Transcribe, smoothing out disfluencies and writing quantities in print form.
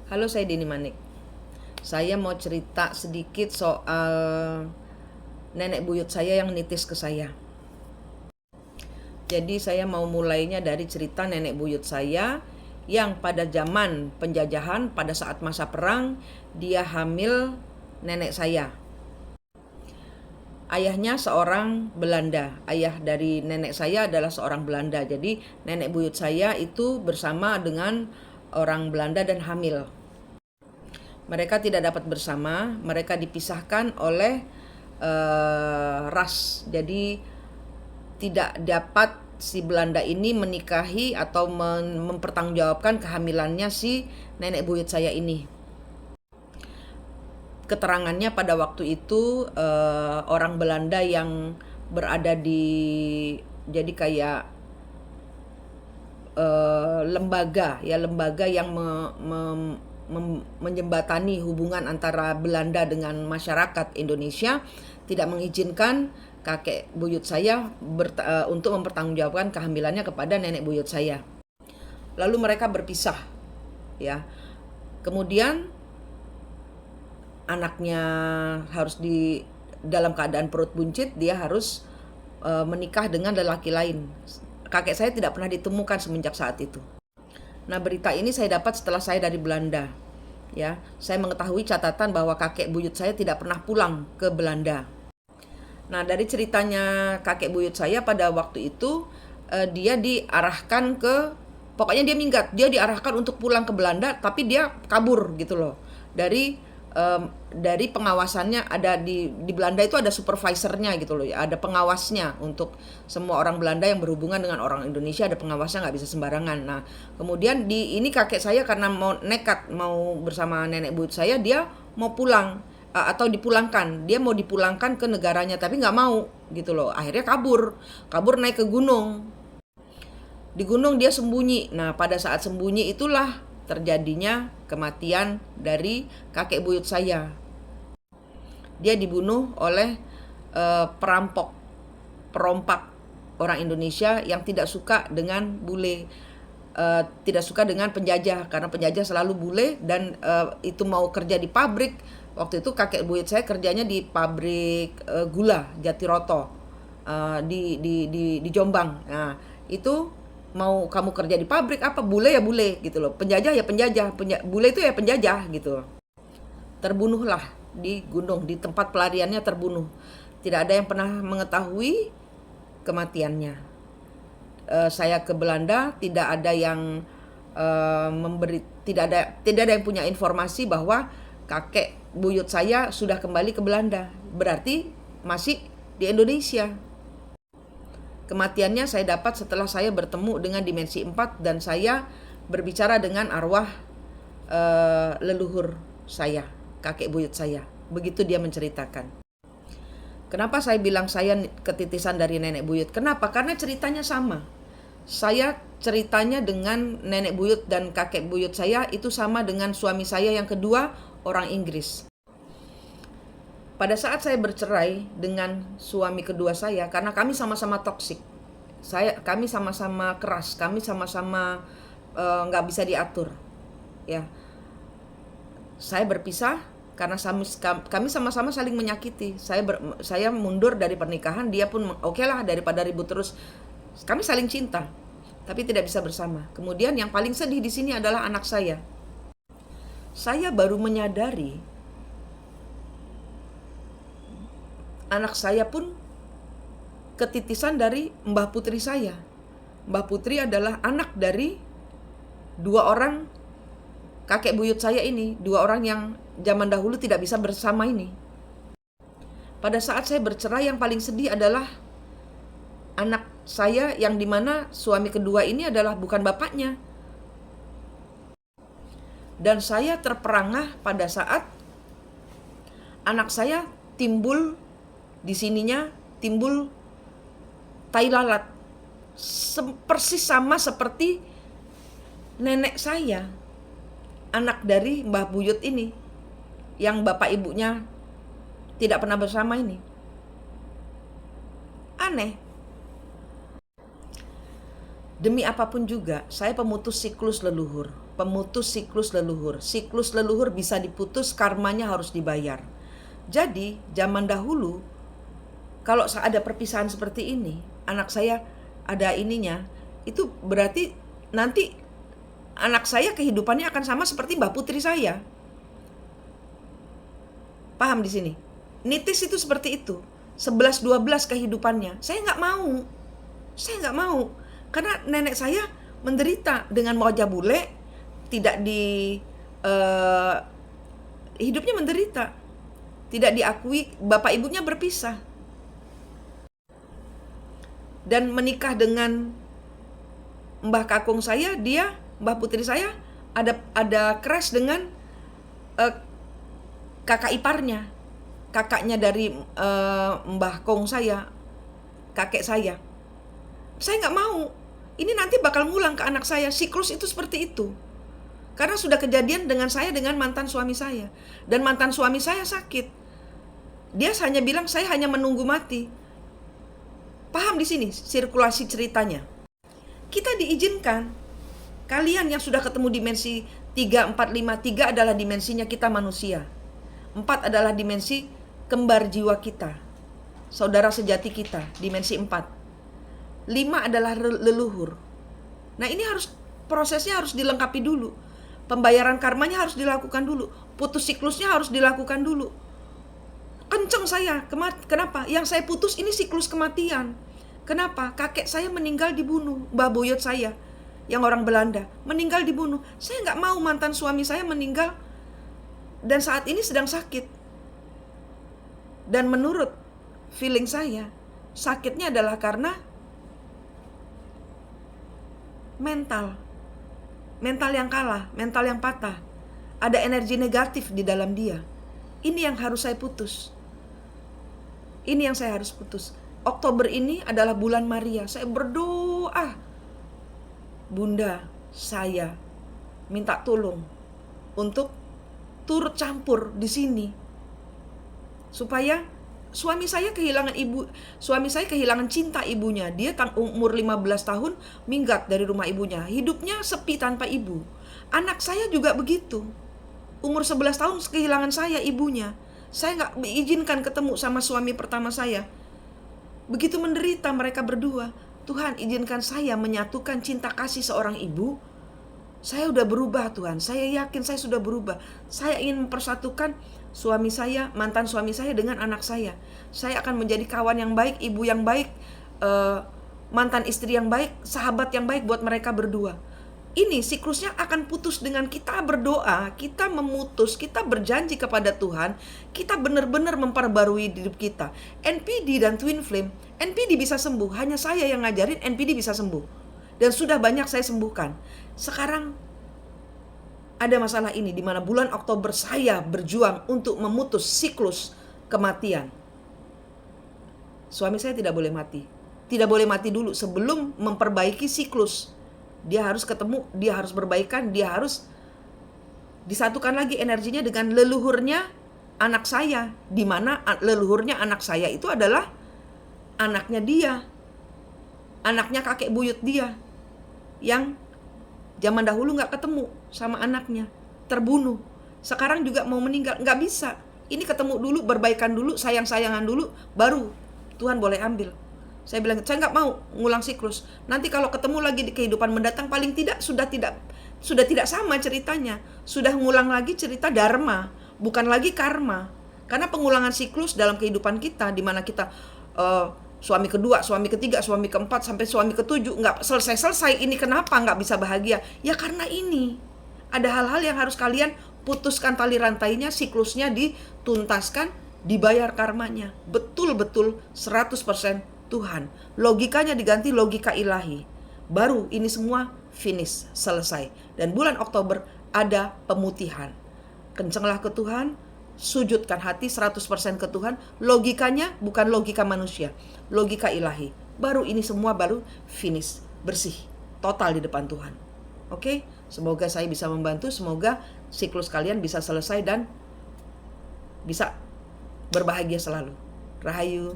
Halo, saya Dini Manik. Saya mau cerita sedikit soal nenek buyut saya yang nitis ke saya. Jadi saya mau mulainya dari cerita nenek buyut saya yang pada zaman penjajahan, pada saat masa perang, dia hamil nenek saya. Ayahnya seorang Belanda. Ayah dari nenek saya adalah seorang Belanda. Jadi nenek buyut saya itu bersama dengan orang Belanda dan hamil. Mereka tidak dapat bersama, mereka dipisahkan oleh ras. Jadi tidak dapat si Belanda ini menikahi atau mempertanggungjawabkan kehamilannya si nenek buyut saya ini. Keterangannya pada waktu itu orang Belanda yang berada di, jadi kayak lembaga yang menjembatani hubungan antara Belanda dengan masyarakat Indonesia, tidak mengizinkan kakek buyut saya untuk mempertanggungjawabkan kehamilannya kepada nenek buyut saya. Lalu mereka berpisah, ya. Kemudian anaknya harus dalam keadaan perut buncit, dia harus menikah dengan lelaki lain. Kakek saya tidak pernah ditemukan semenjak saat itu. Nah, berita ini saya dapat setelah saya dari Belanda. Ya, saya mengetahui catatan bahwa kakek buyut saya tidak pernah pulang ke Belanda. Nah, dari ceritanya kakek buyut saya pada waktu itu, dia diarahkan pokoknya dia minggat, dia diarahkan untuk pulang ke Belanda, tapi dia kabur gitu loh. Dari pengawasannya, ada di Belanda itu ada supervisornya gitu loh ya, ada pengawasnya untuk semua orang Belanda yang berhubungan dengan orang Indonesia, ada pengawasnya, nggak bisa sembarangan. Nah, kemudian ini kakek saya karena mau nekat mau bersama nenek buyut saya, dia mau pulang atau dipulangkan, dia mau dipulangkan ke negaranya tapi nggak mau gitu loh. Akhirnya kabur naik ke gunung. Di gunung dia sembunyi. Nah, pada saat sembunyi itulah terjadinya kematian dari kakek buyut saya. Dia dibunuh oleh perompak orang Indonesia yang tidak suka dengan bule, tidak suka dengan penjajah, karena penjajah selalu bule dan itu mau kerja di pabrik. Waktu itu kakek buyut saya kerjanya di pabrik gula Jatiroto di Jombang. Nah, itu mau kamu kerja di pabrik apa, bule ya bule gitu loh, penjajah ya penjajah, bule itu ya penjajah gitu. Terbunuhlah di gunung, di tempat pelariannya terbunuh. Tidak ada yang pernah mengetahui kematiannya. Saya ke Belanda, tidak ada yang tidak ada yang punya informasi bahwa kakek buyut saya sudah kembali ke Belanda. Berarti masih di Indonesia. Kematiannya saya dapat setelah saya bertemu dengan dimensi 4 dan saya berbicara dengan arwah leluhur saya, kakek buyut saya. Begitu dia menceritakan. Kenapa saya bilang saya ketitisan dari nenek buyut? Kenapa? Karena ceritanya sama. Saya ceritanya dengan nenek buyut dan kakek buyut saya itu sama dengan suami saya yang kedua, orang Inggris. Pada saat saya bercerai dengan suami kedua saya, karena kami sama-sama toksik, kami sama-sama keras, kami sama-sama nggak bisa diatur, ya. Saya berpisah karena kami sama-sama saling menyakiti. Saya mundur dari pernikahan, dia pun oke lah, daripada ribut terus. Kami saling cinta, tapi tidak bisa bersama. Kemudian yang paling sedih di sini adalah anak saya. Saya baru menyadari anak saya pun ketitisan dari Mbah Putri saya. Mbah Putri adalah anak dari dua orang kakek buyut saya ini, dua orang yang zaman dahulu tidak bisa bersama ini. Pada saat saya bercerai, yang paling sedih adalah anak saya yang dimana suami kedua ini adalah bukan bapaknya. Dan saya terperangah pada saat anak saya timbul di sininya, timbul tai lalat, persis sama seperti nenek saya, anak dari Mbah Buyut ini, yang bapak ibunya tidak pernah bersama ini. Aneh. Demi apapun juga, saya pemutus siklus leluhur. pemutus siklus leluhur. Siklus leluhur bisa diputus, karmanya harus dibayar. Jadi zaman dahulu kalau ada perpisahan seperti ini, anak saya ada ininya, itu berarti nanti anak saya kehidupannya akan sama seperti Mbak Putri saya. Paham di sini? Nitis itu seperti itu. 11-12 kehidupannya. Saya nggak mau. Karena nenek saya menderita dengan wajah bule, tidak hidupnya menderita. Tidak diakui, bapak ibunya berpisah. Dan menikah dengan Mbah Kakung saya, Mbah Putri saya ada crash dengan kakak iparnya, kakaknya dari Mbah Kong saya, kakek saya. Saya nggak mau. Ini nanti bakal ngulang ke anak saya. Siklus itu seperti itu. Karena sudah kejadian dengan saya dengan mantan suami saya. Dan mantan suami saya sakit. Dia hanya bilang saya hanya menunggu mati. Paham di sini sirkulasi ceritanya. Kita diizinkan. Kalian yang sudah ketemu dimensi 3, 4, 5. 3 adalah dimensinya kita manusia. 4 adalah dimensi kembar jiwa kita. Saudara sejati kita, dimensi 4. 5 adalah leluhur. Nah ini prosesnya harus dilengkapi dulu. Pembayaran karmanya harus dilakukan dulu. Putus siklusnya harus dilakukan dulu. Kenceng saya, kenapa? Yang saya putus ini siklus kematian. Kenapa? Kakek saya meninggal dibunuh. Mbah Boyot saya, yang orang Belanda, meninggal dibunuh. Saya nggak mau mantan suami saya meninggal dan saat ini sedang sakit. Dan menurut feeling saya, sakitnya adalah karena mental yang kalah, mental yang patah. Ada energi negatif di dalam dia. Ini yang harus saya putus. Ini yang saya harus putus. Oktober ini adalah bulan Maria. Saya berdoa, Bunda, saya minta tolong untuk turut campur di sini. Supaya suami saya kehilangan cinta ibunya. Dia umur 15 tahun minggat dari rumah ibunya. Hidupnya sepi tanpa ibu. Anak saya juga begitu. Umur 11 tahun kehilangan saya ibunya. Saya gak diizinkan ketemu sama suami pertama saya. Begitu menderita mereka berdua. Tuhan, izinkan saya menyatukan cinta kasih seorang ibu. Saya udah berubah Tuhan. Saya yakin saya sudah berubah. Saya ingin mempersatukan suami saya, mantan suami saya dengan anak saya. Saya akan menjadi kawan yang baik, ibu yang baik, mantan istri yang baik, sahabat yang baik buat mereka berdua. Ini siklusnya akan putus dengan kita berdoa, kita memutus, kita berjanji kepada Tuhan, kita benar-benar memperbarui hidup kita. NPD dan Twin Flame, NPD bisa sembuh, hanya saya yang ngajarin NPD bisa sembuh. Dan sudah banyak saya sembuhkan. Sekarang ada masalah ini di mana bulan Oktober saya berjuang untuk memutus siklus kematian. Suami saya tidak boleh mati. Tidak boleh mati dulu sebelum memperbaiki siklus. Dia harus ketemu, dia harus berbaikan, dia harus disatukan lagi energinya dengan leluhurnya anak saya. Di mana leluhurnya anak saya itu adalah anaknya dia. Anaknya kakek buyut dia. Yang zaman dahulu gak ketemu sama anaknya, terbunuh. Sekarang juga mau meninggal, gak bisa. Ini ketemu dulu, berbaikan dulu, sayang-sayangan dulu, baru Tuhan boleh ambil. Saya bilang, saya gak mau ngulang siklus. Nanti kalau ketemu lagi di kehidupan mendatang, paling tidak sudah tidak sama ceritanya. Sudah ngulang lagi cerita dharma, bukan lagi karma. Karena pengulangan siklus dalam kehidupan kita, di mana kita suami kedua, suami ketiga, suami keempat, sampai suami ketujuh, nggak selesai-selesai. Ini kenapa nggak bisa bahagia? Ya karena ini. Ada hal-hal yang harus kalian putuskan tali rantainya, siklusnya dituntaskan, dibayar karmanya. Betul-betul 100% Tuhan. Logikanya diganti logika ilahi. Baru ini semua finish, selesai. Dan bulan Oktober ada pemutihan. Kencenglah ke Tuhan, sujudkan hati 100% ke Tuhan. Logikanya bukan logika manusia, logika ilahi. Baru ini semua baru finish, bersih, total di depan Tuhan. Oke, semoga saya bisa membantu. Semoga siklus kalian bisa selesai dan bisa berbahagia selalu. Rahayu.